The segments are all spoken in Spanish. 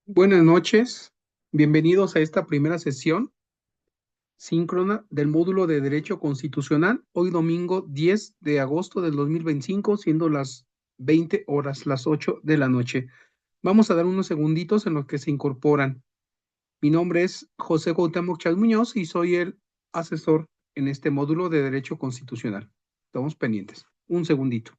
Buenas noches, bienvenidos a esta primera sesión síncrona del módulo de Derecho Constitucional, hoy domingo 10 de agosto del 2025, siendo las 20 horas, las 8 de la noche. Vamos a dar unos segunditos en los que se incorporan. Mi nombre es José Cuauhtémoc Chávez Muñoz y soy el asesor en este módulo de Derecho Constitucional. Estamos pendientes. Un segundito.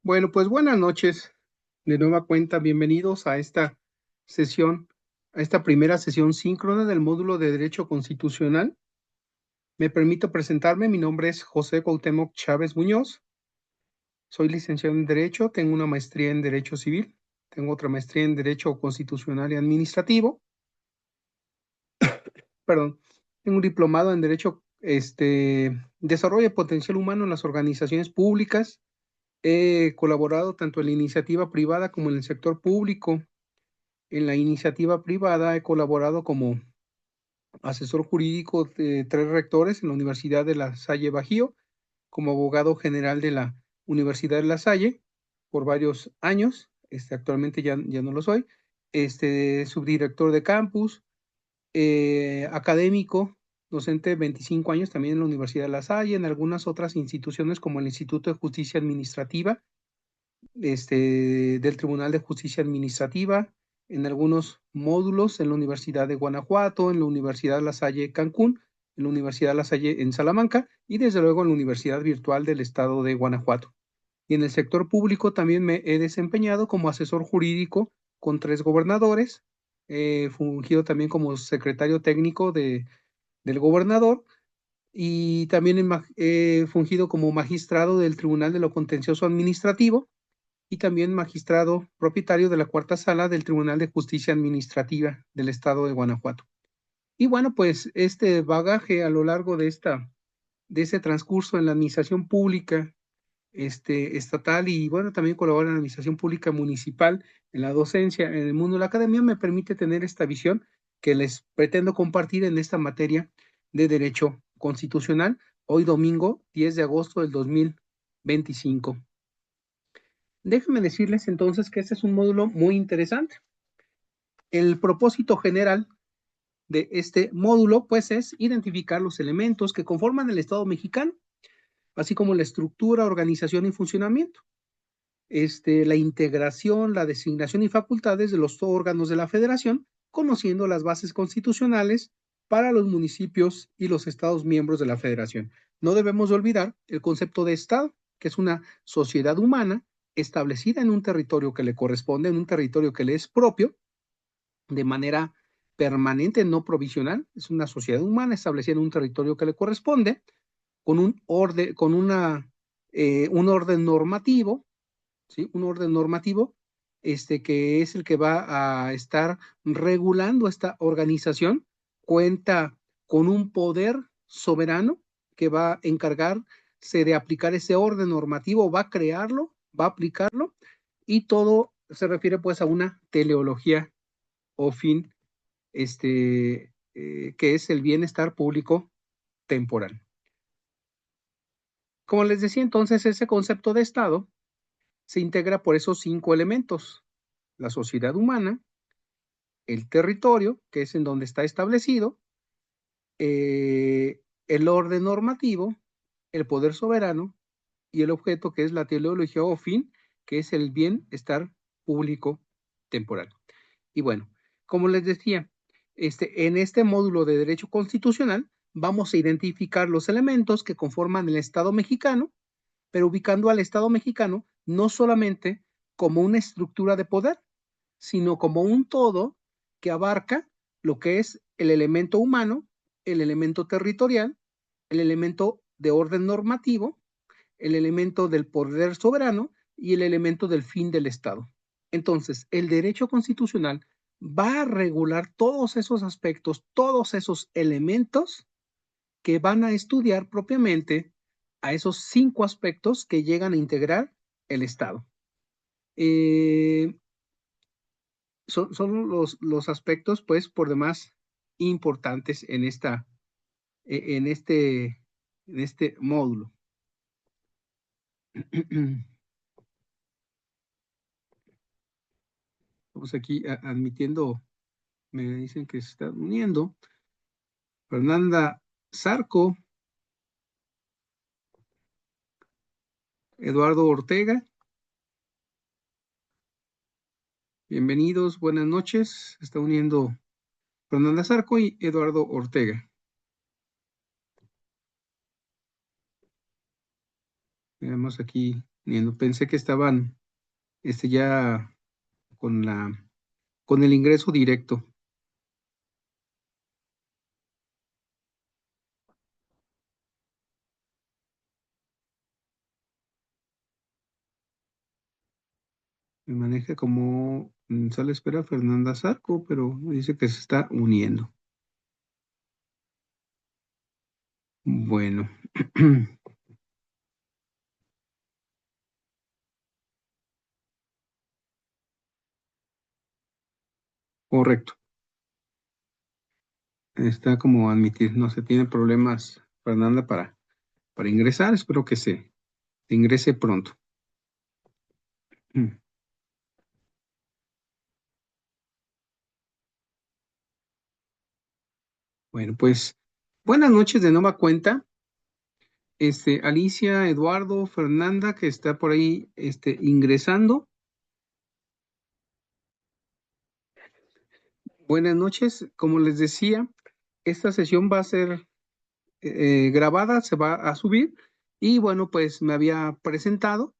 Bueno, pues buenas noches. De nueva cuenta, bienvenidos a esta sesión, a esta primera sesión síncrona del módulo de Derecho Constitucional. Me permito presentarme, mi nombre es José Cuauhtémoc Chávez Muñoz, soy licenciado en Derecho, tengo una maestría en Derecho Civil, tengo otra maestría en Derecho Constitucional y Administrativo, perdón, tengo un diplomado en Derecho, Desarrollo de Potencial Humano en las Organizaciones Públicas. He colaborado tanto en la iniciativa privada como en el sector público. En la iniciativa privada he colaborado como asesor jurídico de 3 rectores en la Universidad de La Salle Bajío, como abogado general de la Universidad de La Salle por varios años. Actualmente ya no lo soy. Subdirector de campus, académico, docente 25 años también en la Universidad de La Salle, en algunas otras instituciones como el Instituto de Justicia Administrativa, del Tribunal de Justicia Administrativa, en algunos módulos en la Universidad de Guanajuato, en la Universidad La Salle Cancún, en la Universidad La Salle en Salamanca y desde luego en la Universidad Virtual del Estado de Guanajuato. Y en el sector público también me he desempeñado como asesor jurídico con 3 gobernadores, he fungido también como secretario técnico del gobernador y también he fungido como magistrado del Tribunal de lo Contencioso Administrativo y también magistrado propietario de la cuarta sala del Tribunal de Justicia Administrativa del Estado de Guanajuato. Y bueno, pues este bagaje a lo largo de ese transcurso en la administración pública, estatal y bueno, también colaboro en la administración pública municipal, en la docencia, en el mundo de la academia, me permite tener esta visión que les pretendo compartir en esta materia de derecho constitucional, hoy domingo 10 de agosto del 2025. Déjenme decirles entonces que este es un módulo muy interesante. El propósito general de este módulo, pues, es identificar los elementos que conforman el Estado mexicano, así como la estructura, organización y funcionamiento, la integración, la designación y facultades de los órganos de la Federación, conociendo las bases constitucionales para los municipios y los estados miembros de la Federación. No debemos olvidar el concepto de Estado, que es una sociedad humana establecida en un territorio que le corresponde, en un territorio que le es propio, de manera permanente, no provisional. Es una sociedad humana establecida en un territorio que le corresponde, con un orden normativo, ¿sí? Un orden normativo, que es el que va a estar regulando esta organización, cuenta con un poder soberano que va a encargarse de aplicar ese orden normativo, va a crearlo, va a aplicarlo, y todo se refiere pues a una teleología o fin, que es el bienestar público temporal. Como les decía entonces, ese concepto de Estado se integra por esos 5 elementos: la sociedad humana, el territorio, que es en donde está establecido, el orden normativo, el poder soberano y el objeto, que es la teleología o fin, que es el bienestar público temporal. Y bueno, como les decía, en este módulo de Derecho Constitucional vamos a identificar los elementos que conforman el Estado mexicano pero ubicando al Estado mexicano no solamente como una estructura de poder, sino como un todo que abarca lo que es el elemento humano, el elemento territorial, el elemento de orden normativo, el elemento del poder soberano y el elemento del fin del Estado. Entonces, el derecho constitucional va a regular todos esos aspectos, todos esos elementos que van a estudiar propiamente a esos 5 aspectos que llegan a integrar el Estado. Eh, son los aspectos, pues, por demás importantes en en este módulo. Estamos aquí admitiendo, me dicen que se está uniendo Fernanda Zarco, Eduardo Ortega. Bienvenidos, buenas noches. Se está uniendo Fernanda Zarco y Eduardo Ortega. Veamos aquí, pensé que estaban ya con con el ingreso directo. Me maneja como sala de espera Fernanda Zarco, pero dice que se está uniendo. Bueno, correcto. Está como admitir, no se tiene problemas, Fernanda, para ingresar. Espero que se ingrese pronto. Bueno, pues buenas noches de nueva cuenta. Alicia, Eduardo, Fernanda, que está por ahí ingresando. Buenas noches. Como les decía, esta sesión va a ser grabada, se va a subir. Y bueno, pues me había presentado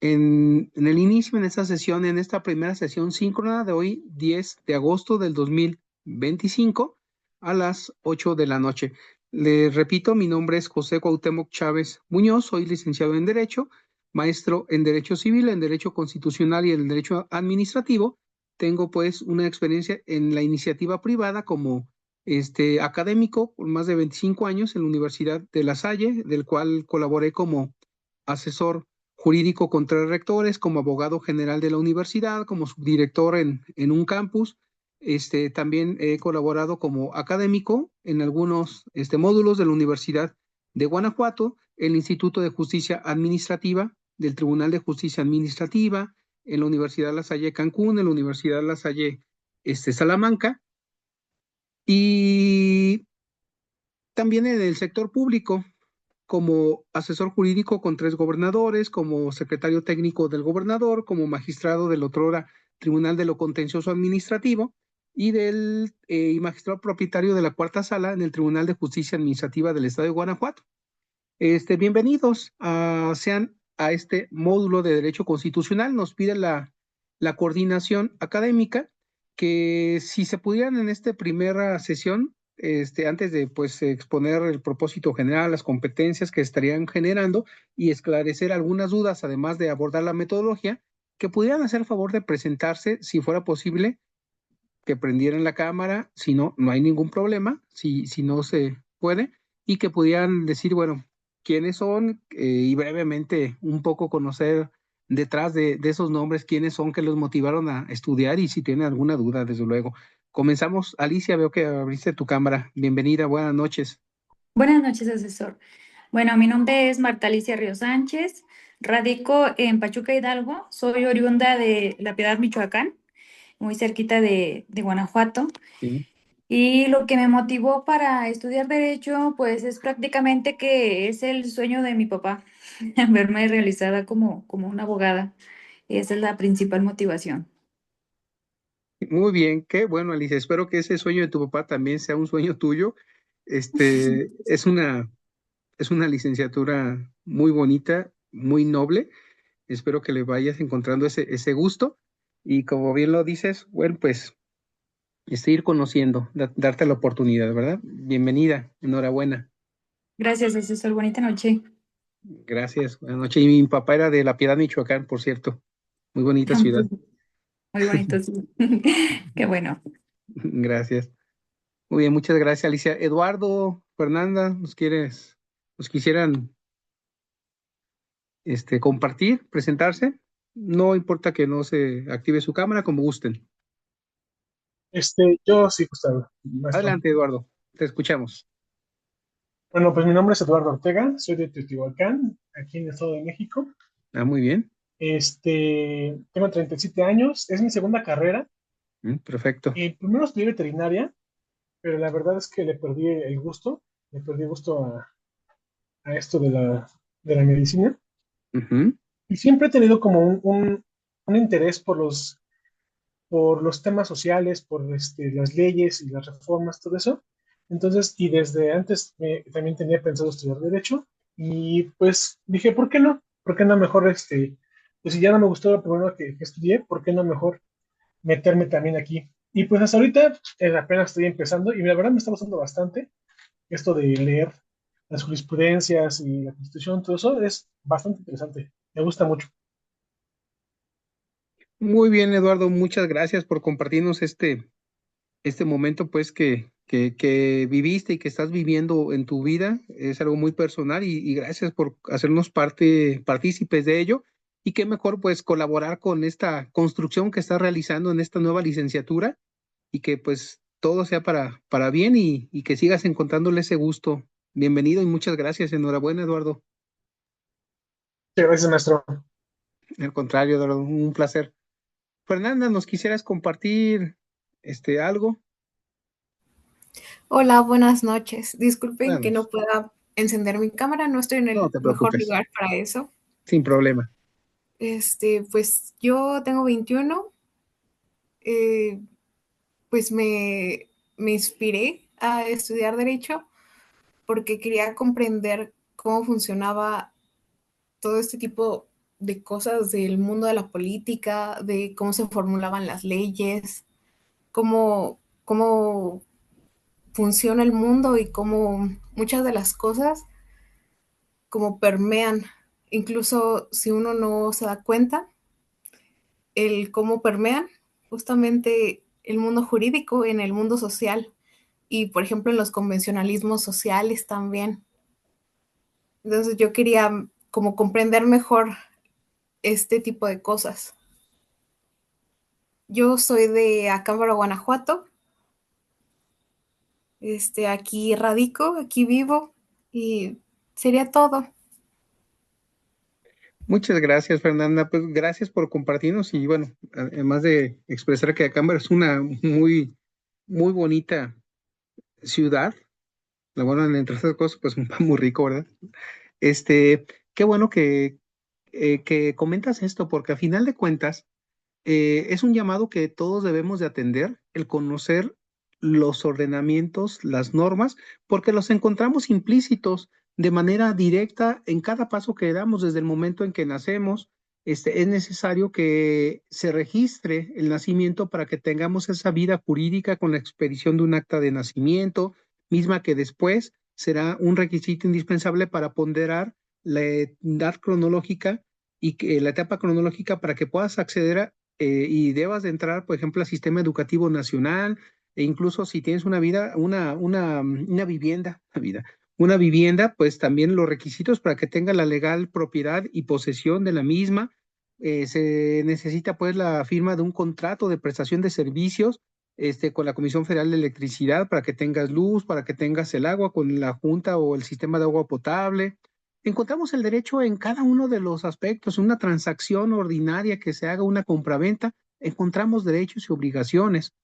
en el inicio, en esta sesión, en esta primera sesión síncrona de hoy, 10 de agosto del 2025, a las 8 de la noche. Les repito, mi nombre es José Cuauhtémoc Chávez Muñoz, soy licenciado en Derecho, maestro en Derecho Civil, en Derecho Constitucional y en Derecho Administrativo. Tengo pues una experiencia en la iniciativa privada como académico por más de 25 años en la Universidad de La Salle, del cual colaboré como asesor jurídico contra rectores, como abogado general de la universidad, como subdirector en un campus. También he colaborado como académico en algunos módulos de la Universidad de Guanajuato, el Instituto de Justicia Administrativa, del Tribunal de Justicia Administrativa, en la Universidad La Salle Cancún, en la Universidad La Salle Salamanca, y también en el sector público, como asesor jurídico con 3 gobernadores, como secretario técnico del gobernador, como magistrado del otrora Tribunal de lo Contencioso Administrativo y magistrado propietario de la cuarta sala en el Tribunal de Justicia Administrativa del Estado de Guanajuato. Bienvenidos sean a este módulo de Derecho Constitucional. Nos pide la coordinación académica que si se pudieran en esta primera sesión, antes de pues exponer el propósito general, las competencias que estarían generando y esclarecer algunas dudas, además de abordar la metodología, que pudieran hacer favor de presentarse, si fuera posible, que prendieran la cámara, si no, no hay ningún problema, si no se puede, y que pudieran decir, bueno, quiénes son y brevemente un poco conocer detrás de esos nombres, quiénes son que los motivaron a estudiar y si tienen alguna duda, desde luego. Comenzamos. Alicia, veo que abriste tu cámara. Bienvenida, buenas noches. Buenas noches, asesor. Bueno, mi nombre es Marta Alicia Río Sánchez, radico en Pachuca, Hidalgo, soy oriunda de La Piedad, Michoacán, muy cerquita de Guanajuato. Sí. Y lo que me motivó para estudiar Derecho, pues es prácticamente que es el sueño de mi papá, verme realizada como una abogada. Esa es la principal motivación. Muy bien, qué bueno, Alicia. Espero que ese sueño de tu papá también sea un sueño tuyo. Es una licenciatura muy bonita, muy noble. Espero que le vayas encontrando ese gusto. Y como bien lo dices, bueno, pues ir conociendo, darte la oportunidad, ¿verdad? Bienvenida, enhorabuena. Gracias, asesor. Bonita noche. Gracias. Buenas noches. Y mi papá era de La Piedad, Michoacán, por cierto. Muy bonita ciudad. Muy bonito, sí. Qué bueno. Gracias. Muy bien, muchas gracias, Alicia. Eduardo, Fernanda, nos quisieran compartir, presentarse? No importa que no se active su cámara, como gusten. Yo sí, Gustavo, maestro. Adelante, Eduardo, te escuchamos. Bueno, pues mi nombre es Eduardo Ortega, soy de Teotihuacán, aquí en el Estado de México. Ah, muy bien. Tengo 37 años, es mi segunda carrera. Perfecto. Primero estudié veterinaria, pero la verdad es que le perdí el gusto a esto de la medicina. Ujú. Y siempre he tenido como un interés por los temas sociales, por las leyes y las reformas, todo eso. Entonces, y desde antes también tenía pensado estudiar Derecho y pues dije, ¿por qué no? ¿Por qué no mejor, pues si ya no me gustó lo primero que estudié, ¿por qué no mejor meterme también aquí? Y pues hasta ahorita apenas estoy empezando y la verdad me está gustando bastante esto de leer las jurisprudencias y la Constitución, todo eso es bastante interesante. Me gusta mucho. Muy bien, Eduardo, muchas gracias por compartirnos este momento, pues, que viviste y que estás viviendo en tu vida. Es algo muy personal y gracias por hacernos partícipes de ello. Y qué mejor, pues, colaborar con esta construcción que estás realizando en esta nueva licenciatura y que, pues, todo sea para bien y que sigas encontrándole ese gusto. Bienvenido y muchas gracias. Enhorabuena, Eduardo. Sí, gracias, maestro. Al contrario, Eduardo, un placer. Fernanda, ¿nos quisieras compartir algo? Hola, buenas noches. Disculpen que Bueno, no pueda encender mi cámara, no estoy en no el te mejor preocupes, lugar para eso. sin problema. Pues yo tengo 21, eh, pues me inspiré a estudiar derecho porque quería comprender cómo funcionaba todo este tipo de cosas del mundo de la política, de cómo se formulaban las leyes, cómo funciona el mundo y cómo muchas de las cosas como permean, incluso si uno no se da cuenta, el cómo permean justamente el mundo jurídico en el mundo social y, por ejemplo, en los convencionalismos sociales también. Entonces yo quería como comprender mejor este tipo de cosas. Yo soy de Acámbaro, Guanajuato. Aquí radico, aquí vivo y sería todo. Muchas gracias, Fernanda. Pues gracias por compartirnos y bueno, además de expresar que Acámbaro es una muy bonita ciudad. La bueno, entre otras cosas, pues un pan muy rico, ¿verdad? Qué bueno que comentas esto, porque a final de cuentas es un llamado que todos debemos de atender, el conocer los ordenamientos, las normas, porque los encontramos implícitos de manera directa en cada paso que damos desde el momento en que nacemos. Es necesario que se registre el nacimiento para que tengamos esa vida jurídica con la expedición de un acta de nacimiento, misma que después será un requisito indispensable para ponderar la edad cronológica y que la etapa cronológica para que puedas acceder y debas de entrar, por ejemplo, al sistema educativo nacional, e incluso si tienes una vivienda, pues también los requisitos para que tenga la legal propiedad y posesión de la misma. Se necesita pues la firma de un contrato de prestación de servicios con la Comisión Federal de Electricidad para que tengas luz, para que tengas el agua con la Junta o el sistema de agua potable. Encontramos el derecho en cada uno de los aspectos, una transacción ordinaria que se haga una compraventa, encontramos derechos y obligaciones,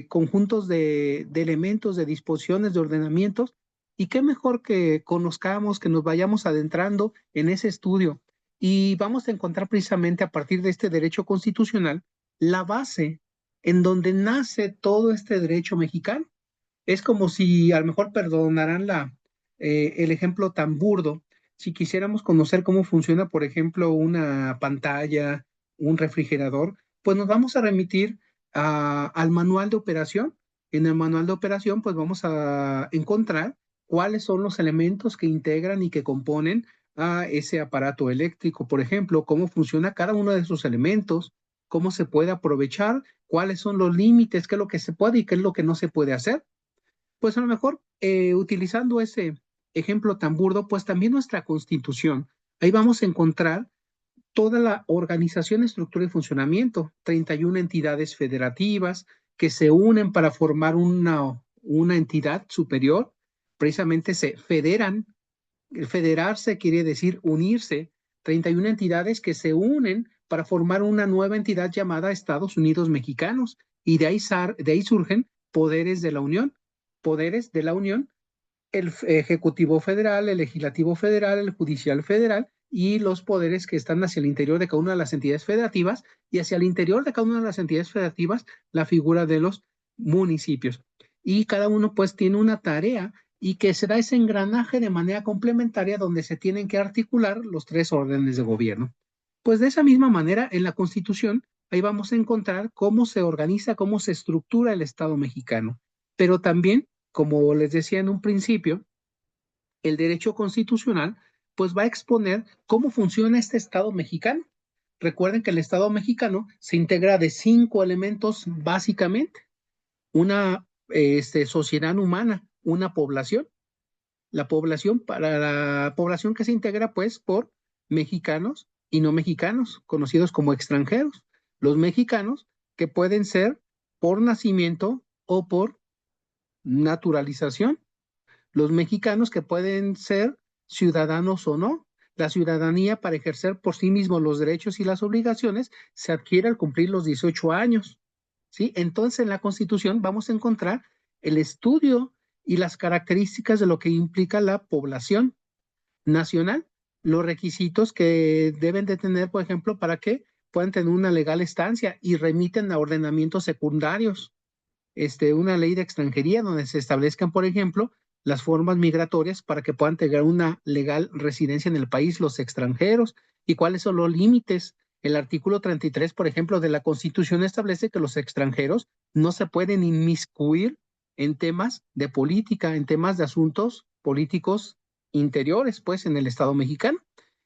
conjuntos de elementos, de disposiciones, de ordenamientos, y qué mejor que conozcamos, que nos vayamos adentrando en ese estudio y vamos a encontrar precisamente a partir de este derecho constitucional la base en donde nace todo este derecho mexicano. Es como si a lo mejor perdonarán el ejemplo tan burdo, si quisiéramos conocer cómo funciona, por ejemplo, una pantalla, un refrigerador, pues nos vamos a remitir al manual de operación. En el manual de operación, pues vamos a encontrar cuáles son los elementos que integran y que componen a ese aparato eléctrico. Por ejemplo, cómo funciona cada uno de esos elementos, cómo se puede aprovechar, cuáles son los límites, qué es lo que se puede y qué es lo que no se puede hacer. Pues a lo mejor utilizando ese ejemplo tan burdo, pues también nuestra constitución. Ahí vamos a encontrar toda la organización, estructura y funcionamiento, 31 entidades federativas que se unen para formar una entidad superior, precisamente se federan. El federarse quiere decir unirse, 31 entidades que se unen para formar una nueva entidad llamada Estados Unidos Mexicanos, y de ahí surgen poderes de la Unión, el Ejecutivo Federal, el Legislativo Federal, el Judicial Federal y los poderes que están hacia el interior de cada una de las entidades federativas, y hacia el interior de cada una de las entidades federativas la figura de los municipios. Y cada uno pues tiene una tarea y que se da ese engranaje de manera complementaria donde se tienen que articular los tres órdenes de gobierno. Pues de esa misma manera, en la Constitución, ahí vamos a encontrar cómo se organiza, cómo se estructura el Estado mexicano. Pero también, como les decía en un principio, el derecho constitucional pues va a exponer cómo funciona este Estado mexicano. Recuerden que el Estado mexicano se integra de 5 elementos básicamente: una sociedad humana, una población, para la población que se integra pues por mexicanos y no mexicanos, conocidos como extranjeros. Los mexicanos que pueden ser por nacimiento o por naturalización. Los mexicanos que pueden ser ciudadanos o no. La ciudadanía, para ejercer por sí mismos los derechos y las obligaciones, se adquiere al cumplir los 18 años. ¿Sí? Entonces, en la Constitución vamos a encontrar el estudio y las características de lo que implica la población nacional, los requisitos que deben de tener, por ejemplo, para que puedan tener una legal estancia, y remiten a ordenamientos secundarios. Una ley de extranjería donde se establezcan, por ejemplo, las formas migratorias para que puedan tener una legal residencia en el país los extranjeros, y cuáles son los límites. El artículo 33, por ejemplo, de la Constitución establece que los extranjeros no se pueden inmiscuir en temas de política, en temas de asuntos políticos interiores, pues, en el Estado mexicano.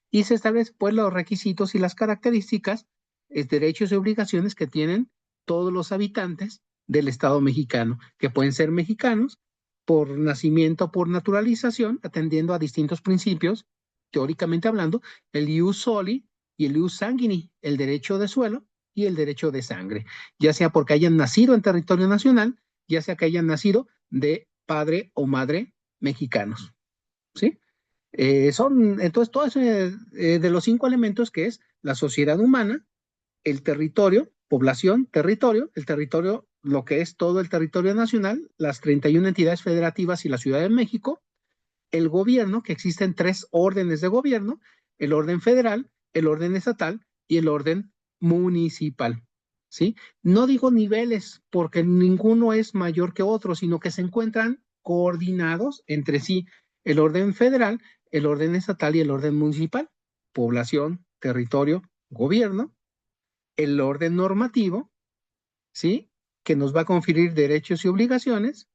Y se establecen, pues, los requisitos y las características, derechos y obligaciones que tienen todos los habitantes del Estado mexicano, que pueden ser mexicanos por nacimiento o por naturalización, atendiendo a distintos principios, teóricamente hablando, el ius soli y el ius sanguini, el derecho de suelo y el derecho de sangre, ya sea porque hayan nacido en territorio nacional, ya sea que hayan nacido de padre o madre mexicanos. ¿Sí? Entonces, todo eso de los 5 elementos, que es la sociedad humana, el territorio, población, territorio, el territorio, lo que es todo el territorio nacional, las 31 entidades federativas y la Ciudad de México, el gobierno, que existen 3 órdenes de gobierno: el orden federal, el orden estatal y el orden municipal. ¿Sí? No digo niveles porque ninguno es mayor que otro, sino que se encuentran coordinados entre sí: el orden federal, el orden estatal y el orden municipal, población, territorio, gobierno. El orden normativo, ¿sí?, que nos va a conferir derechos y obligaciones,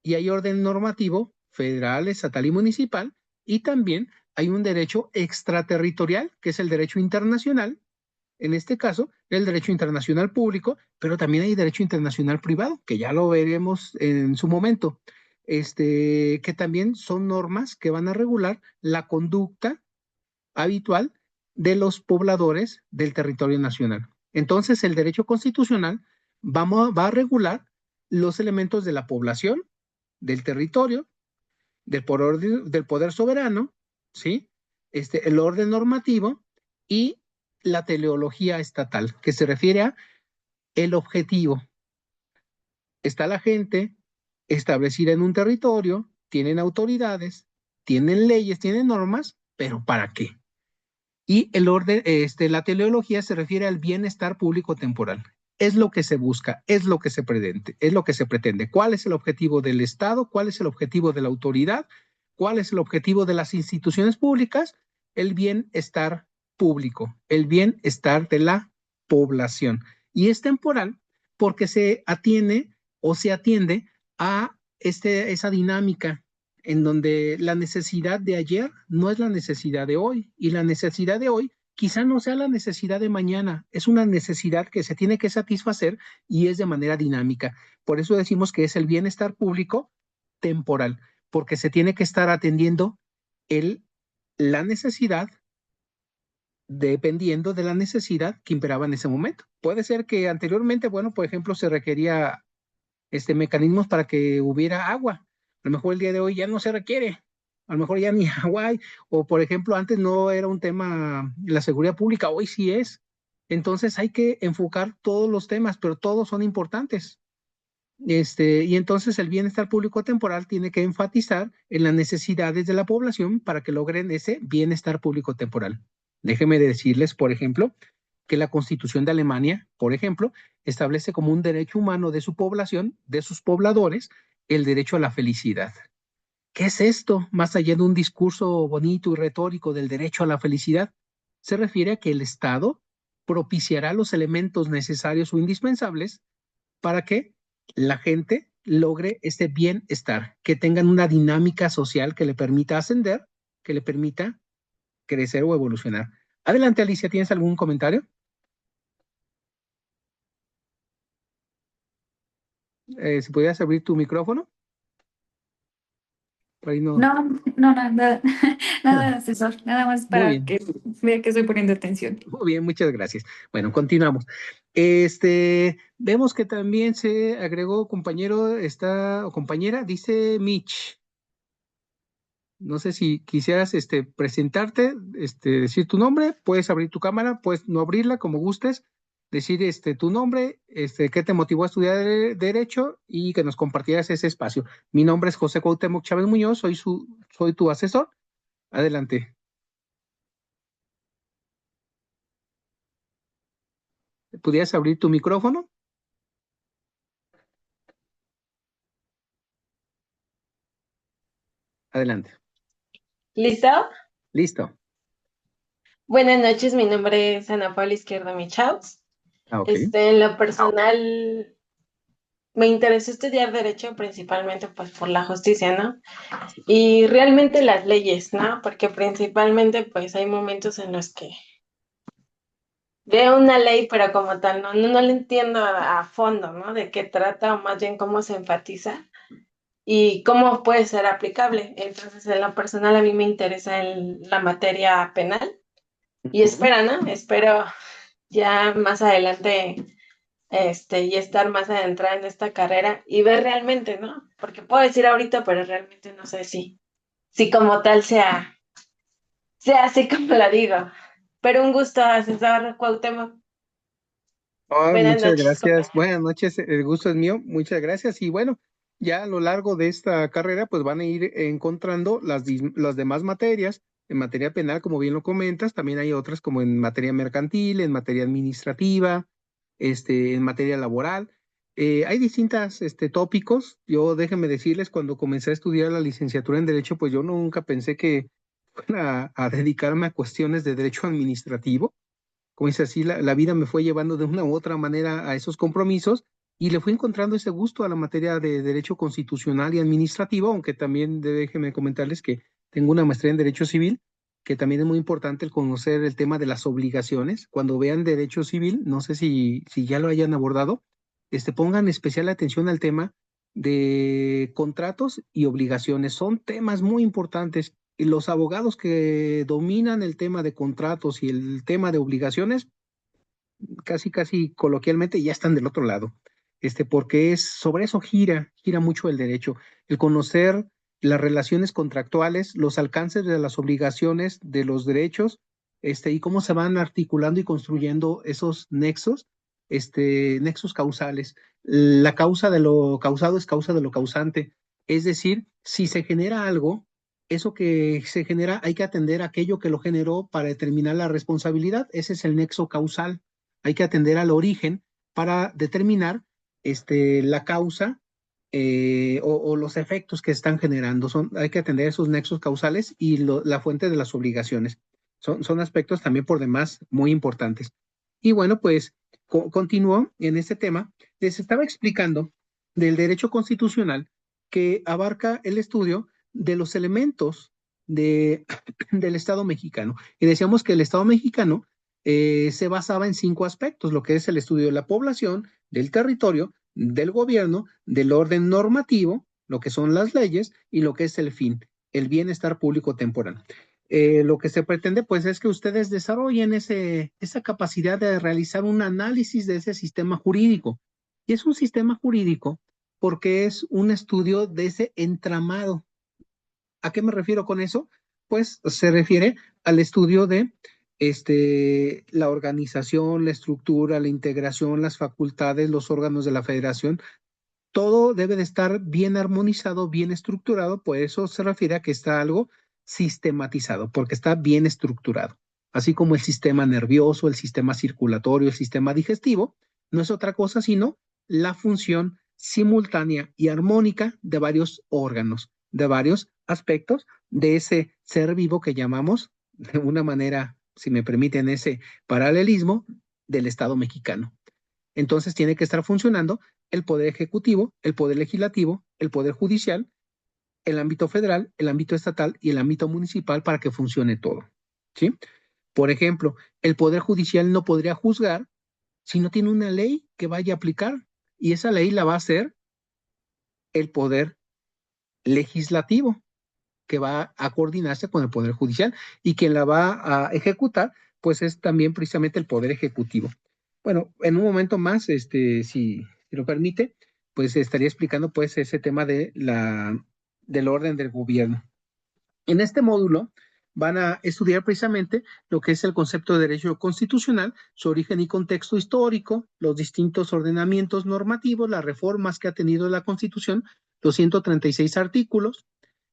y hay orden normativo federal, estatal y municipal, y también hay un derecho extraterritorial, que es el derecho internacional, en este caso, el derecho internacional público, pero también hay derecho internacional privado, que ya lo veremos en su momento, que también son normas que van a regular la conducta habitual de los pobladores del territorio nacional. Entonces, el derecho constitucional va a regular los elementos de la población, del territorio, del poder soberano, ¿sí? El orden normativo y la teleología estatal, que se refiere a el objetivo. Está la gente establecida en un territorio, tienen autoridades, tienen leyes, tienen normas, pero ¿para qué? Y el orden, la teleología se refiere al bienestar público temporal. Es lo que se busca, es lo que se pretende. ¿Cuál es el objetivo del Estado? ¿Cuál es el objetivo de la autoridad? ¿Cuál es el objetivo de las instituciones públicas? El bienestar público, el bienestar de la población. Y es temporal porque se atiende o se atiende a esa dinámica en donde la necesidad de ayer no es la necesidad de hoy, y la necesidad de hoy quizá no sea la necesidad de mañana, es una necesidad que se tiene que satisfacer y es de manera dinámica. Por eso decimos que es el bienestar público temporal, porque se tiene que estar atendiendo la necesidad dependiendo de la necesidad que imperaba en ese momento. Puede ser que anteriormente, bueno, por ejemplo, se requería mecanismos para que hubiera agua. A lo mejor el día de hoy ya no se requiere, a lo mejor ya ni agua hay, o por ejemplo, antes no era un tema la seguridad pública, hoy sí es. Entonces hay que enfocar todos los temas, pero todos son importantes. Y entonces el bienestar público temporal tiene que enfatizar en las necesidades de la población para que logren ese bienestar público temporal. Déjenme decirles, por ejemplo, que la Constitución de Alemania, por ejemplo, establece como un derecho humano de su población, de sus pobladores, el derecho a la felicidad. ¿Qué es esto? Más allá de un discurso bonito y retórico del derecho a la felicidad, se refiere a que el Estado propiciará los elementos necesarios o indispensables para que la gente logre este bienestar, que tengan una dinámica social que le permita ascender, que le permita crecer o evolucionar. Adelante, Alicia, ¿tienes algún comentario? Si pudieras abrir tu micrófono. Por ahí no. No, nada, nada, asesor, nada más Muy para bien. que vea que estoy poniendo atención. Muy bien, muchas gracias. Bueno, continuamos. Vemos que también se agregó compañero, o compañera, dice Mitch. No sé si quisieras presentarte, decir tu nombre, puedes abrir tu cámara, puedes no abrirla como gustes, decir tu nombre, qué te motivó a estudiar Derecho y que nos compartieras ese espacio. Mi nombre es José Cuauhtémoc Chávez Muñoz, soy tu asesor. Adelante. ¿Pudieras abrir tu micrófono? Adelante. ¿Listo? Listo. Buenas noches, mi nombre es Ana Paula Izquierdo Michaus. Ok. En lo personal, me interesó estudiar Derecho principalmente pues por la justicia, ¿no? Y realmente las leyes, ¿no? Porque principalmente pues hay momentos en los que veo una ley, pero como tal no la entiendo a fondo, ¿no? De qué trata o más bien cómo se enfatiza y cómo puede ser aplicable. Entonces, en lo personal a mí me interesa la materia penal. Y espero, ¿no? Espero ya más adelante, y estar más adentrada en esta carrera y ver realmente, ¿no? Porque puedo decir ahorita, pero realmente no sé si como tal sea así como la digo. Pero un gusto, asesor Cuauhtémoc. Buenas Muchas noches, gracias. compañeros. Buenas noches, el gusto es mío. Muchas gracias. Y bueno, ya a lo largo de esta carrera, pues van a ir encontrando las demás materias. En materia penal, como bien lo comentas, también hay otras como en materia mercantil, en materia administrativa, en materia laboral. Hay distintas tópicos. Yo déjenme decirles, cuando comencé a estudiar la licenciatura en Derecho, pues yo nunca pensé que fuera a dedicarme a cuestiones de derecho administrativo. Como dice así, la vida me fue llevando de una u otra manera a esos compromisos y le fui encontrando ese gusto a la materia de derecho constitucional y administrativo, aunque también déjenme comentarles que tengo una maestría en derecho civil, que también es muy importante el conocer el tema de las obligaciones. Cuando vean derecho civil, no sé si ya lo hayan abordado, pongan especial atención al tema de contratos y obligaciones. Son temas muy importantes. Y los abogados que dominan el tema de contratos y el tema de obligaciones, casi coloquialmente, ya están del otro lado. Porque sobre eso gira mucho el derecho. El conocer las relaciones contractuales, los alcances de las obligaciones, de los derechos, y cómo se van articulando y construyendo esos nexos, nexos causales. La causa de lo causado es causa de lo causante. Es decir, si se genera algo, eso que se genera, hay que atender a aquello que lo generó para determinar la responsabilidad. Ese es el nexo causal. Hay que atender al origen para determinar la causa o los efectos que están generando. Hay que atender esos nexos causales y la fuente de las obligaciones. Son aspectos también por demás muy importantes. Y bueno, pues continúo en este tema. Les estaba explicando del derecho constitucional que abarca el estudio de los elementos del Estado mexicano. Y decíamos que el Estado mexicano se basaba en 5 aspectos, lo que es el estudio de la población, del territorio, del gobierno, del orden normativo, lo que son las leyes, y lo que es el fin, el bienestar público temporal. Lo que se pretende, pues, es que ustedes desarrollen esa capacidad de realizar un análisis de ese sistema jurídico. Y es un sistema jurídico porque es un estudio de ese entramado. ¿A qué me refiero con eso? Pues se refiere al estudio de la organización, la estructura, la integración, las facultades, los órganos de la federación. Todo debe de estar bien armonizado, bien estructurado, por eso se refiere a que está algo sistematizado, porque está bien estructurado. Así como el sistema nervioso, el sistema circulatorio, el sistema digestivo, no es otra cosa sino la función simultánea y armónica de varios órganos, de varios aspectos de ese ser vivo que llamamos, de una manera, si me permiten ese paralelismo, del Estado mexicano. Entonces tiene que estar funcionando el poder ejecutivo, el poder legislativo, el poder judicial, el ámbito federal, el ámbito estatal y el ámbito municipal para que funcione todo, ¿sí? Por ejemplo, el poder judicial no podría juzgar si no tiene una ley que vaya a aplicar, y esa ley la va a hacer el poder legislativo, que va a coordinarse con el poder judicial, y quien la va a ejecutar, pues es también precisamente el poder ejecutivo. Bueno, en un momento más, si lo permite, pues estaría explicando pues ese tema del orden del gobierno. En este módulo van a estudiar precisamente lo que es el concepto de derecho constitucional, su origen y contexto histórico, los distintos ordenamientos normativos, las reformas que ha tenido la Constitución, los 136 artículos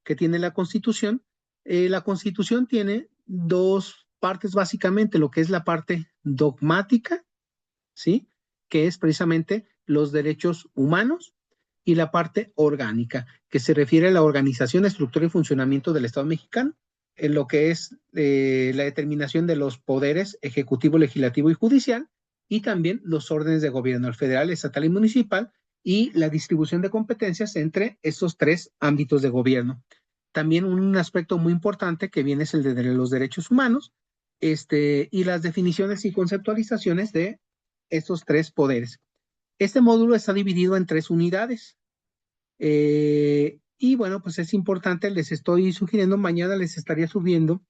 que tiene la Constitución. La Constitución tiene 2 partes básicamente, lo que es la parte dogmática, ¿sí? Que es precisamente los derechos humanos, y la parte orgánica, que se refiere a la organización, estructura y funcionamiento del Estado mexicano, en lo que es la determinación de los poderes ejecutivo, legislativo y judicial, y también los órdenes de gobierno, el federal, estatal y municipal, y la distribución de competencias entre estos 3 ámbitos de gobierno. También un aspecto muy importante que viene es el de los derechos humanos, y las definiciones y conceptualizaciones de estos 3 poderes. Este módulo está dividido en 3 unidades. Y bueno, pues es importante, les estoy sugiriendo, mañana les estaría subiendo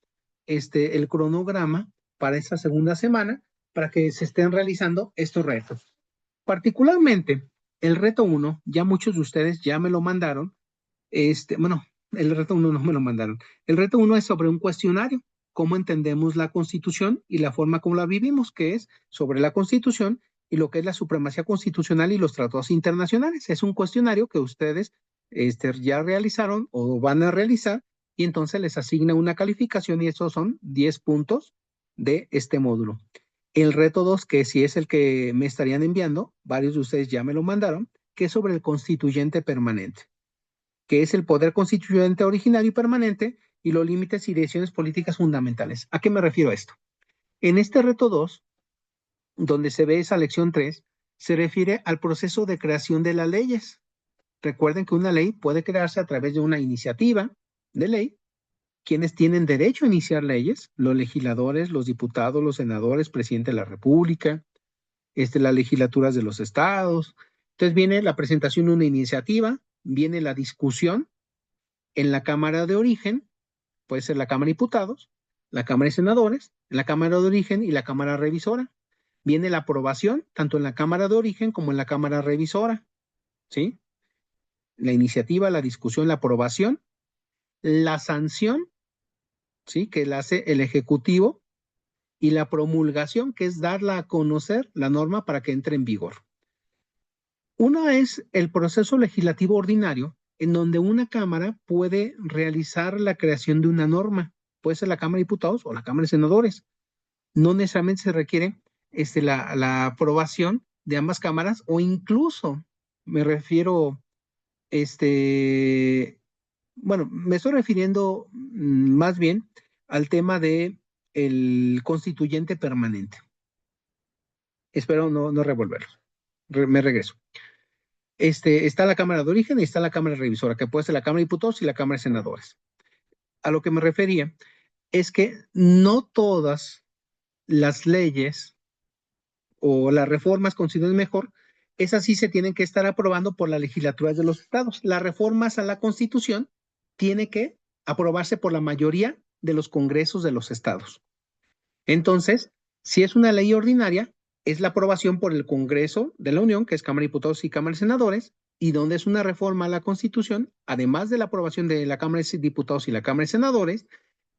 el cronograma para esta segunda semana para que se estén realizando estos retos. Particularmente, el reto 1, ya muchos de ustedes ya me lo mandaron. Bueno, el reto 1 no me lo mandaron. El reto 1 es sobre un cuestionario, cómo entendemos la Constitución y la forma como la vivimos, que es sobre la Constitución y lo que es la supremacía constitucional y los tratados internacionales. Es un cuestionario que ustedes ya realizaron o van a realizar, y entonces les asigna una calificación, y esos son 10 puntos de este módulo. El reto 2, que sí es el que me estarían enviando, varios de ustedes ya me lo mandaron, que es sobre el constituyente permanente, que es el poder constituyente originario y permanente y los límites y decisiones políticas fundamentales. ¿A qué me refiero a esto? En este reto 2, donde se ve esa lección 3, se refiere al proceso de creación de las leyes. Recuerden que una ley puede crearse a través de una iniciativa de ley. Quienes tienen derecho a iniciar leyes, los legisladores, los diputados, los senadores, presidente de la República, las legislaturas de los estados. Entonces viene la presentación de una iniciativa, viene la discusión en la Cámara de Origen, puede ser la Cámara de Diputados, la Cámara de Senadores, en la Cámara de Origen y la Cámara Revisora. Viene la aprobación, tanto en la Cámara de Origen como en la Cámara Revisora, ¿sí? La iniciativa, la discusión, la aprobación, la sanción, ¿sí? Que la hace el Ejecutivo, y la promulgación, que es darla a conocer la norma para que entre en vigor. Uno es el proceso legislativo ordinario, en donde una Cámara puede realizar la creación de una norma. Puede ser la Cámara de Diputados o la Cámara de Senadores. No necesariamente se requiere la aprobación de ambas cámaras, o incluso, me refiero bueno, me estoy refiriendo más bien al tema de el constituyente permanente. Espero no revolverlo. Me regreso. Está la Cámara de Origen y está la Cámara Revisora, que puede ser la Cámara de Diputados y la Cámara de Senadores. A lo que me refería es que no todas las leyes o las reformas consideradas mejor, esas sí se tienen que estar aprobando por las legislaturas de los estados. Las reformas a la Constitución tienen que aprobarse por la mayoría de los congresos de los estados. Entonces, si es una ley ordinaria, es la aprobación por el Congreso de la Unión, que es Cámara de Diputados y Cámara de Senadores, y donde es una reforma a la Constitución, además de la aprobación de la Cámara de Diputados y la Cámara de Senadores,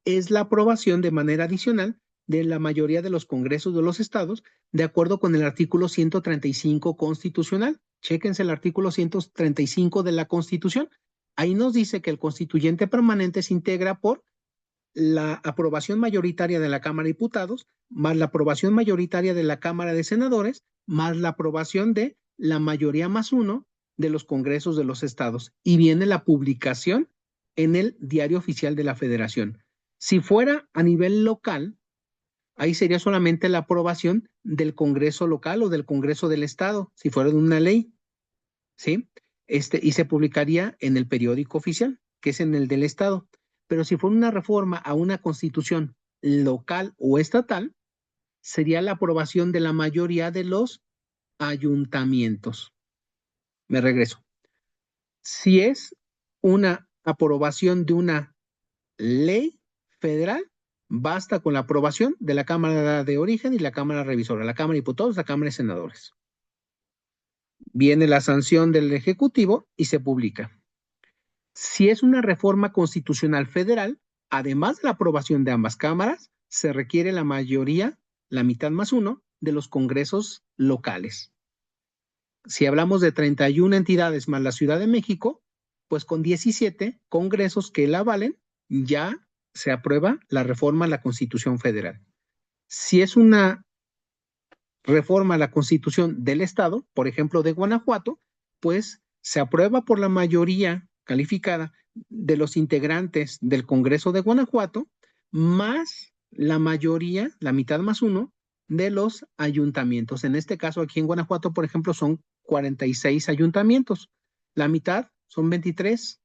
es la aprobación de manera adicional de la mayoría de los congresos de los estados, de acuerdo con el artículo 135 constitucional. Chéquense el artículo 135 de la Constitución. Ahí nos dice que el constituyente permanente se integra por la aprobación mayoritaria de la Cámara de Diputados, más la aprobación mayoritaria de la Cámara de Senadores, más la aprobación de la mayoría más uno de los congresos de los estados. Y viene la publicación en el Diario Oficial de la Federación. Si fuera a nivel local, ahí sería solamente la aprobación del Congreso local o del Congreso del Estado, si fuera de una ley, ¿sí? Y se publicaría en el periódico oficial, que es en el del Estado. Pero si fuera una reforma a una constitución local o estatal, sería la aprobación de la mayoría de los ayuntamientos. Me regreso. Si es una aprobación de una ley federal, basta con la aprobación de la Cámara de Origen y la Cámara Revisora, la Cámara de Diputados, la Cámara de Senadores. Viene la sanción del Ejecutivo y se publica. Si es una reforma constitucional federal, además de la aprobación de ambas cámaras, se requiere la mayoría, la mitad más uno, de los congresos locales. Si hablamos de 31 entidades más la Ciudad de México, pues con 17 congresos que la avalen, ya se aprueba la reforma a la Constitución Federal. Si es una reforma a la Constitución del Estado, por ejemplo de Guanajuato, pues se aprueba por la mayoría calificada de los integrantes del Congreso de Guanajuato, más la mayoría, la mitad más uno, de los ayuntamientos. En este caso, aquí en Guanajuato, por ejemplo, son 46 ayuntamientos. La mitad son 23,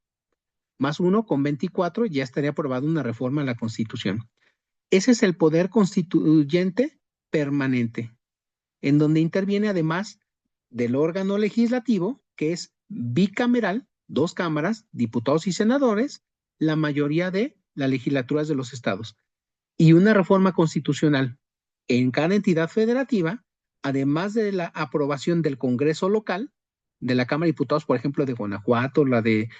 más uno con 24, ya estaría aprobada una reforma a la Constitución. Ese es el poder constituyente permanente, en donde interviene además del órgano legislativo, que es bicameral, 2 cámaras, diputados y senadores, la mayoría de las legislaturas de los estados. Y una reforma constitucional en cada entidad federativa, además de la aprobación del Congreso local, de la Cámara de Diputados, por ejemplo, de Guanajuato, la de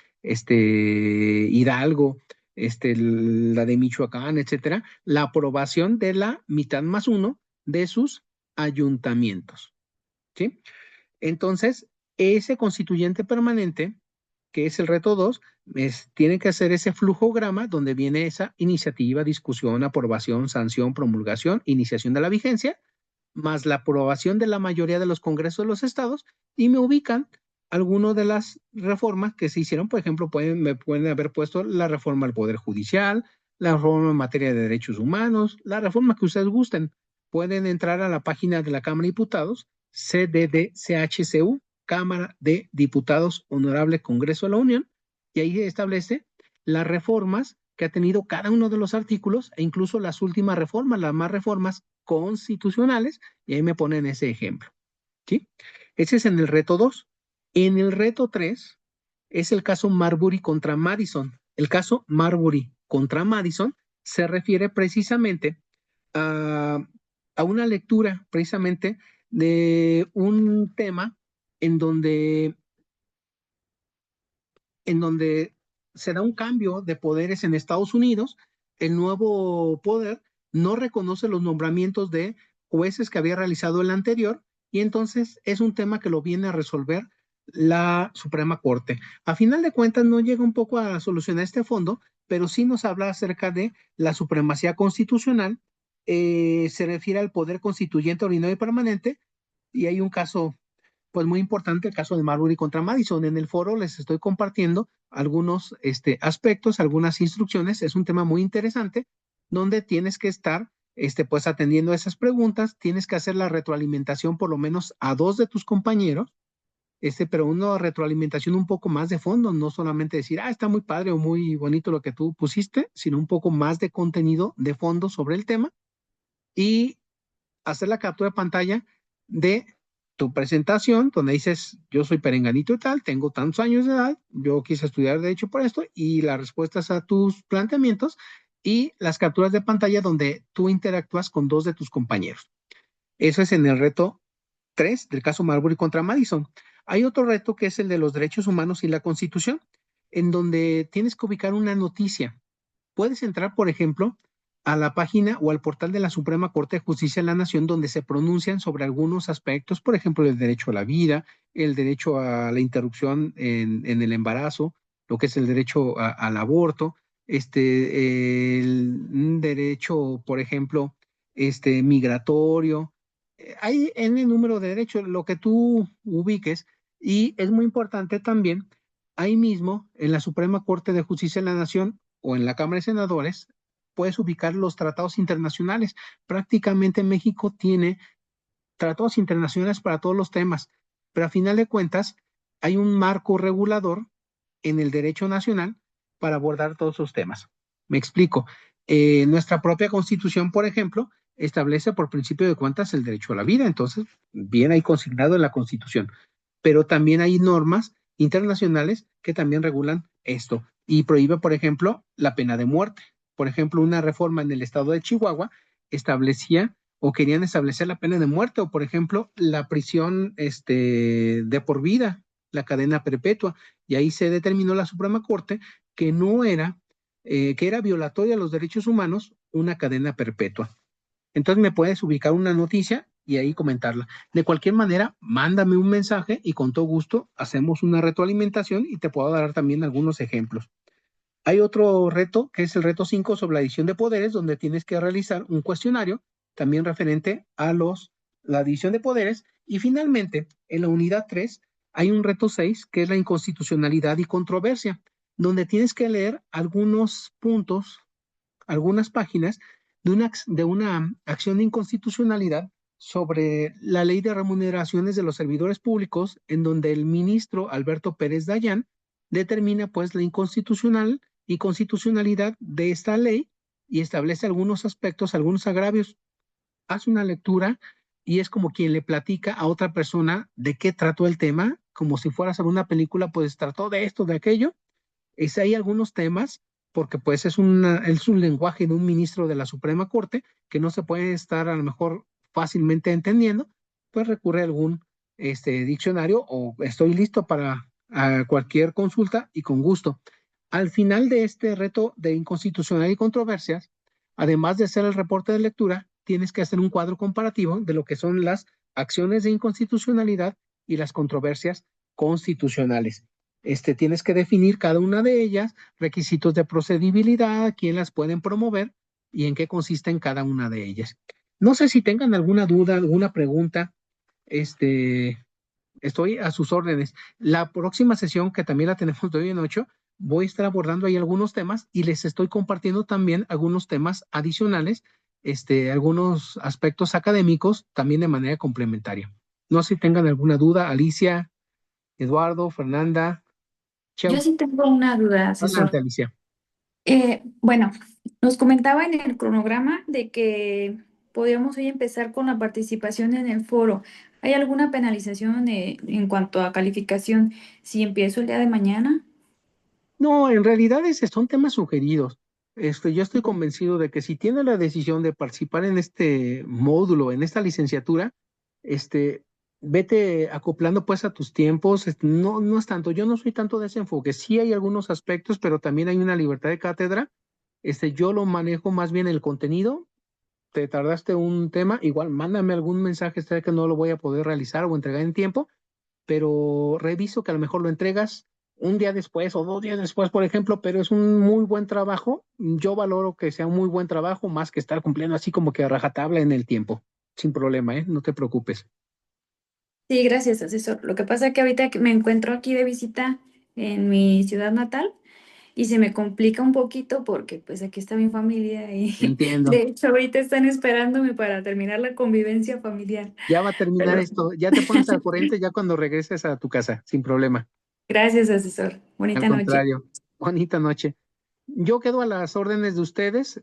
Hidalgo, la de Michoacán, etcétera, la aprobación de la mitad más uno de sus ayuntamientos, ¿sí? Entonces, ese constituyente permanente, que es el reto 2, tiene que hacer ese flujograma donde viene esa iniciativa, discusión, aprobación, sanción, promulgación, iniciación de la vigencia, más la aprobación de la mayoría de los congresos de los estados, y me ubican algunas de las reformas que se hicieron. Por ejemplo, me pueden haber puesto la reforma al Poder Judicial, la reforma en materia de derechos humanos, la reforma que ustedes gusten. Pueden entrar a la página de la Cámara de Diputados, CDDCHCU, Cámara de Diputados, Honorable Congreso de la Unión, y ahí establece las reformas que ha tenido cada uno de los artículos e incluso las últimas reformas, las más reformas constitucionales, y ahí me ponen ese ejemplo, ¿sí? Ese es en el reto 2. En el reto 3 es el caso Marbury contra Madison. El caso Marbury contra Madison se refiere precisamente a una lectura precisamente de un tema en donde se da un cambio de poderes en Estados Unidos. El nuevo poder no reconoce los nombramientos de jueces que había realizado el anterior, y entonces es un tema que lo viene a resolver la Suprema Corte. A final de cuentas no llega un poco a solucionar este fondo, pero sí nos habla acerca de la supremacía constitucional. Se refiere al poder constituyente ordinario y permanente, y hay un caso pues muy importante el caso de Marbury contra Madison. En el foro les estoy compartiendo algunos aspectos, algunas instrucciones. Es un tema muy interesante donde tienes que estar pues atendiendo a esas preguntas, tienes que hacer la retroalimentación por lo menos a 2 de tus compañeros, pero una retroalimentación un poco más de fondo, no solamente decir, está muy padre o muy bonito lo que tú pusiste, sino un poco más de contenido de fondo sobre el tema y hacer la captura de pantalla de tu presentación, donde dices, yo soy perenganito y tal, tengo tantos años de edad, yo quise estudiar derecho por esto, y las respuestas a tus planteamientos, y las capturas de pantalla donde tú interactúas con 2 de tus compañeros. Eso es en el reto 3 del caso Marbury contra Madison. Hay otro reto que es el de los derechos humanos y la Constitución, en donde tienes que ubicar una noticia. Puedes entrar, por ejemplo, a la página o al portal de la Suprema Corte de Justicia de la Nación, donde se pronuncian sobre algunos aspectos, por ejemplo, el derecho a la vida, el derecho a la interrupción en el embarazo, lo que es el derecho al aborto, el derecho, por ejemplo, migratorio. Hay N número de derechos, lo que tú ubiques, y es muy importante también, ahí mismo, en la Suprema Corte de Justicia de la Nación o en la Cámara de Senadores, puedes ubicar los tratados internacionales. Prácticamente México tiene tratados internacionales para todos los temas, pero a final de cuentas hay un marco regulador en el derecho nacional para abordar todos esos temas. Me explico. Nuestra propia Constitución, por ejemplo, establece por principio de cuentas el derecho a la vida, entonces, bien ahí consignado en la Constitución, pero también hay normas internacionales que también regulan esto y prohíbe, por ejemplo, la pena de muerte. Por ejemplo, una reforma en el estado de Chihuahua establecía o querían establecer la pena de muerte o, por ejemplo, la prisión de por vida, la cadena perpetua. Y ahí se determinó la Suprema Corte que no era, que era violatoria a los derechos humanos una cadena perpetua. Entonces me puedes ubicar una noticia y ahí comentarla. De cualquier manera, mándame un mensaje y con todo gusto hacemos una retroalimentación y te puedo dar también algunos ejemplos. Hay otro reto que es el reto 5 sobre la división de poderes, donde tienes que realizar un cuestionario también referente a la división de poderes. Y finalmente, en la unidad 3, hay un reto 6 que es la inconstitucionalidad y controversia, donde tienes que leer algunos puntos, algunas páginas de una acción de inconstitucionalidad sobre la ley de remuneraciones de los servidores públicos, en donde el ministro Alberto Pérez Dayán determina pues la inconstitucional y constitucionalidad de esta ley y establece algunos aspectos, algunos agravios. Hace una lectura y es como quien le platica a otra persona de qué trató el tema, como si fuera sobre una película, pues trató de esto, de aquello. Hay algunos temas, porque pues es un lenguaje de un ministro de la Suprema Corte que no se puede estar a lo mejor fácilmente entendiendo, pues recurre a algún diccionario o estoy listo para cualquier consulta y con gusto. Al final de este reto de inconstitucionalidad y controversias, además de hacer el reporte de lectura, tienes que hacer un cuadro comparativo de lo que son las acciones de inconstitucionalidad y las controversias constitucionales. Tienes que definir cada una de ellas, requisitos de procedibilidad, quién las pueden promover y en qué consisten cada una de ellas. No sé si tengan alguna duda, alguna pregunta. Estoy a sus órdenes. La próxima sesión, que también la tenemos de hoy en 8, voy a estar abordando ahí algunos temas y les estoy compartiendo también algunos temas adicionales, algunos aspectos académicos también de manera complementaria. No sé si tengan alguna duda, Alicia, Eduardo, Fernanda, Yo Chau. sí tengo una duda, Adelante, asesor. Alicia. Bueno, nos comentaba en el cronograma de que podríamos hoy empezar con la participación en el foro. ¿Hay alguna penalización en cuanto a calificación si empiezo el día de mañana? No, en realidad son temas sugeridos. Yo estoy convencido de que si tiene la decisión de participar en este módulo, en esta licenciatura, vete acoplando pues a tus tiempos. No, no es tanto, yo no soy tanto de ese enfoque. Sí hay algunos aspectos, pero también hay una libertad de cátedra. Yo lo manejo más bien el contenido. Te tardaste un tema, igual mándame algún mensaje, que no lo voy a poder realizar o entregar en tiempo, pero reviso que a lo mejor lo entregas un día después o 2 días después, por ejemplo, pero es un muy buen trabajo. Yo valoro que sea un muy buen trabajo más que estar cumpliendo así como que a rajatabla en el tiempo. Sin problema, ¿eh? No te preocupes. Sí, gracias, asesor. Lo que pasa es que ahorita que me encuentro aquí de visita en mi ciudad natal y se me complica un poquito porque pues aquí está mi familia y Entiendo. de hecho ahorita están esperándome para terminar la convivencia familiar. Ya va a terminar Pero esto. Ya te pones al corriente ya cuando regreses a tu casa, sin problema. gracias, asesor. Al Bonita noche. contrario. Bonita noche. Yo quedo a las órdenes de ustedes,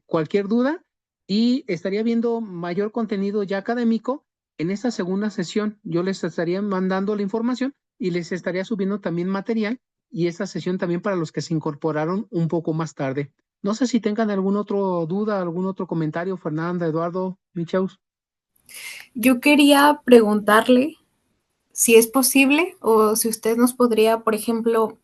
cualquier duda y estaría viendo mayor contenido ya académico en esta segunda sesión. Yo les estaría mandando la información y les estaría subiendo también material y esta sesión también para los que se incorporaron un poco más tarde. No sé si tengan alguna otra duda, algún otro comentario, Fernanda, Eduardo, Michaus. Yo quería preguntarle si es posible o si usted nos podría, por ejemplo,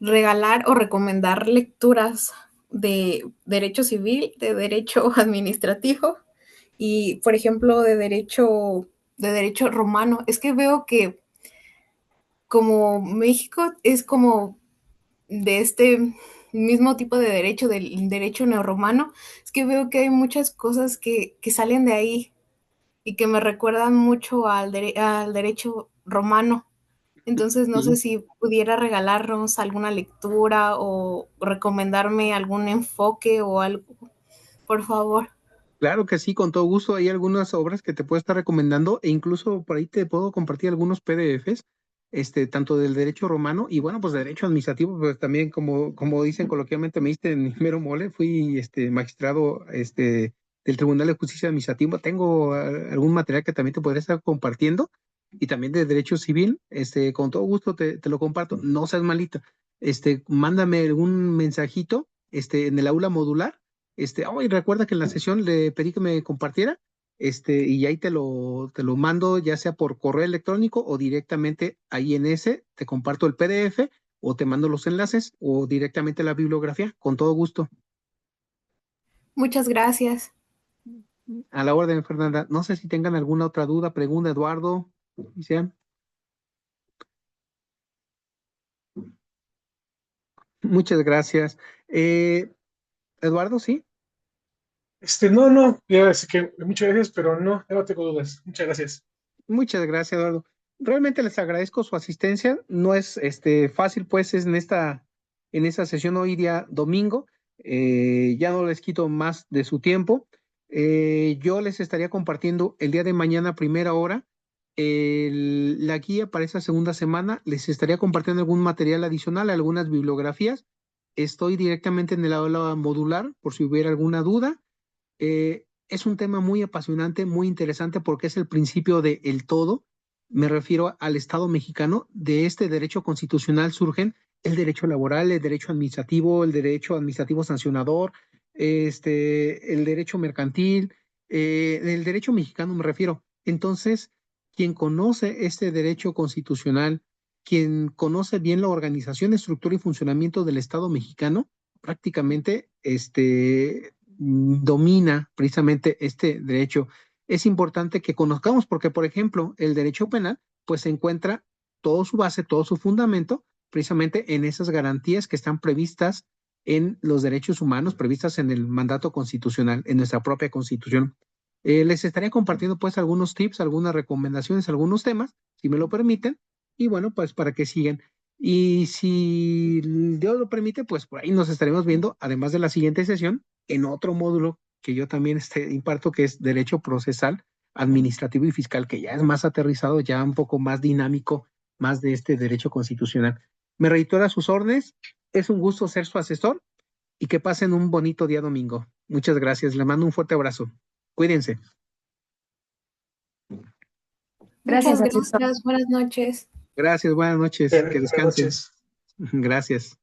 regalar o recomendar lecturas de derecho civil, de derecho administrativo y, por ejemplo, de derecho romano. Es que veo que como México es como de este mismo tipo de derecho, del derecho neorromano, es que veo que hay muchas cosas que salen de ahí y que me recuerdan mucho al derecho romano. Entonces, no sé Sí. si pudiera regalarnos alguna lectura o recomendarme algún enfoque o algo, por favor. Claro que sí, con todo gusto. Hay algunas obras que te puedo estar recomendando e incluso por ahí te puedo compartir algunos PDFs, tanto del derecho romano y bueno, pues derecho administrativo, pues también como dicen coloquialmente, me diste en mi mero mole, fui magistrado del Tribunal de Justicia Administrativo. Tengo algún material que también te podría estar compartiendo y también de derecho civil, con todo gusto te lo comparto. No seas malito. Mándame algún mensajito, en el aula modular. Y recuerda que en la sesión le pedí que me compartiera, y ahí te lo mando, ya sea por correo electrónico o directamente ahí en ese, te comparto el PDF o te mando los enlaces o directamente la bibliografía, con todo gusto. Muchas gracias. A la orden, Fernanda. No sé si tengan alguna otra duda, pregunta, Eduardo. Sean. Muchas gracias. Eduardo, sí. No, ya decir que muchas gracias, pero no tengo dudas. Muchas gracias. Muchas gracias, Eduardo. Realmente les agradezco su asistencia. No es fácil, pues, es en esta sesión hoy día domingo. Ya no les quito más de su tiempo. Yo les estaría compartiendo el día de mañana, primera hora, la guía para esa segunda semana. Les estaría compartiendo algún material adicional, algunas bibliografías. Estoy directamente en el aula modular, por si hubiera alguna duda. Es un tema muy apasionante, muy interesante, porque es el principio de el todo. Me refiero al Estado mexicano. De este derecho constitucional surgen el derecho laboral, el derecho administrativo sancionador, el derecho mercantil, el derecho mexicano me refiero. Entonces, quien conoce este derecho constitucional, quien conoce bien la organización, estructura y funcionamiento del Estado mexicano, prácticamente domina precisamente este derecho. Es importante que conozcamos porque, por ejemplo, el derecho penal, pues se encuentra todo su base, todo su fundamento, precisamente en esas garantías que están previstas en los derechos humanos, previstas en el mandato constitucional, en nuestra propia constitución. Les estaría compartiendo pues algunos tips, algunas recomendaciones, algunos temas, si me lo permiten, y bueno, pues para que sigan. Y si Dios lo permite, pues por ahí nos estaremos viendo, además de la siguiente sesión, en otro módulo que yo también imparto, que es Derecho Procesal, Administrativo y Fiscal, que ya es más aterrizado, ya un poco más dinámico, más de este derecho constitucional. Me reitero a sus órdenes, es un gusto ser su asesor y que pasen un bonito día domingo. Muchas gracias, le mando un fuerte abrazo. Cuídense. Gracias, Muchas asesor. gracias. Buenas noches. Gracias, buenas noches, que Buenas descansen. noches. Gracias.